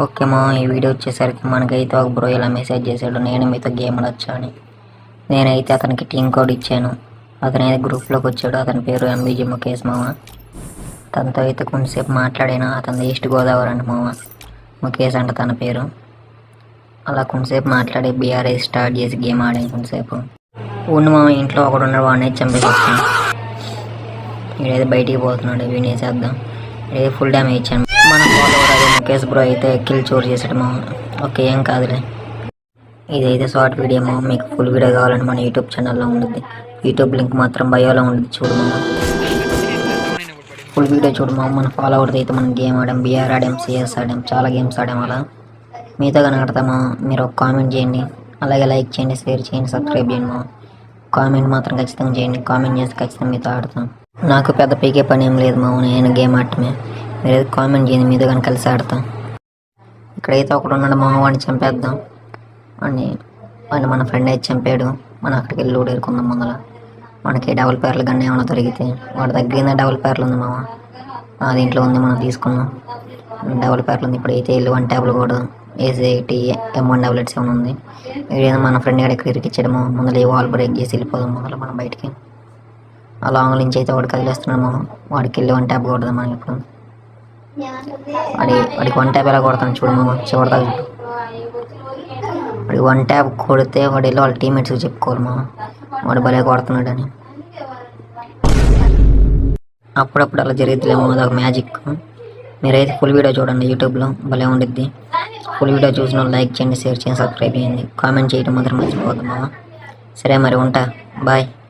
Okay మా ఈ video వచ్చేసరికి మనకైతే ఒక బ్రో ఇలా మెసేజ్ చేశాడు, నేను మీతో గేమ్ ఆడొచ్చా అని. నేనైతే అతనికి టీం కోడ్ ఇచ్చాను. అతనైతే గ్రూప్లోకి వచ్చాడు. అతని పేరు ఎంబీజీ ముఖేష్ మామ. తనతో అయితే కొంచెంసేపు మాట్లాడాను. అతను ఈస్ట్ గోదావరి అంట మామ, ముఖేష్ అంట తన పేరు. అలా కొంచెంసేపు మాట్లాడి బీఆర్ఎస్ స్టార్ట్ చేసి గేమ్ ఆడాను కొంచెంసేపు. ఉండి మామ ఇంట్లో ఒకడు ఉన్నాడు, వాడిని చంపేసి వచ్చాను. వీడైతే బయటికి పోతున్నాడు, వీడిని వేసేద్దాం. వీడైతే ఫుల్ డ్యామేజ్ ఇచ్చాను. మన ఫాలోవర్ అదే ముఖేష్ బ్రో అయితే కిల్ చోటు చేసాడు మామ. ఓకే ఏం కాదులే, ఇదైతే షార్ట్ వీడియో మామ. మీకు ఫుల్ వీడియో కావాలంటే మన యూట్యూబ్ ఛానల్లో ఉంటుంది. యూట్యూబ్ లింక్ మాత్రం బయోలో ఉంటుంది, చూడు మామ. ఫుల్ వీడియో చూడు మామ. మన ఫాలోవర్తో అయితే మనం గేమ్ ఆడాం, బీఆర్ ఆడాం, సిఎస్ ఆడాం, చాలా గేమ్స్ ఆడాం. అలా మీతో కనబడతామా? మీరు ఒక కామెంట్ చేయండి, అలాగే లైక్ చేయండి, షేర్ చేయండి, సబ్స్క్రైబ్ చేయండి మా. కామెంట్ మాత్రం ఖచ్చితంగా చేయండి. కామెంట్ చేస్తే ఖచ్చితంగా మీతో ఆడతాం. నాకు పెద్ద పీకే పని ఏం లేదు మామ, నేను గేమ్ ఆడటమే. మీరైతే కామెంట్ చేయండి, మీతో కానీ కలిసి ఆడతాం. ఇక్కడైతే ఒకడు ఉన్నాడు మామ, వాడిని చంపేద్దాం అని. వాడిని మన ఫ్రెండ్ అయితే చంపాడు. మనం అక్కడికి వెళ్ళి లూడ్ ఏరుకుందాం ముందర. మనకి డబుల్ పేర్లు కానీ ఏమైనా దొరికితే. వాడి దగ్గర డబుల్ పేర్లు ఉంది మామ, దీంట్లో ఉంది, మనం తీసుకున్నాం. డబుల్ పేర్లు ఉంది. ఇప్పుడు అయితే వెళ్ళి 1 ట్యాబ్లు కూడా ఏసీఐటీ M188 ఉంది. ఏదైనా మన ఫ్రెండ్ గారు ఇక్కడ ఇరికిచ్చాడేమో. ముందర ఏ వాల్ బ్రేక్ చేసి వెళ్ళిపోదాం ముందర మనం బయటికి. ఆ లాంగ్ నుంచి అయితే వాడు కదిలేస్తున్నాము. వాడికి వెళ్ళి 1 ట్యాబ్ కొడదాం మనం ఇప్పుడు. వాడికి 1 ట్యాబ్ ఎలా కొడతాను చూడు మామ, చివరిదా చుట్టూ. వాడికి 1 ట్యాబ్ కొడితే వాడు వెళ్ళి వాళ్ళ టీమ్మేట్స్కి చెప్పుకోవాలి మామ, వాడు భలే కొడుతున్నాడని. అప్పుడప్పుడు అలా జరుగుతులేమో, అదొక మ్యాజిక్. మీరైతే ఫుల్ వీడియో చూడండి, యూట్యూబ్లో భలే ఉండిద్ది. ఫుల్ వీడియో చూసిన లైక్ చేయండి, షేర్ చేయండి, సబ్స్క్రైబ్ చేయండి, కామెంట్ చేయడం మాత్రం మర్చిపోవద్దు మామ. సరే మరి ఉంటా, బాయ్.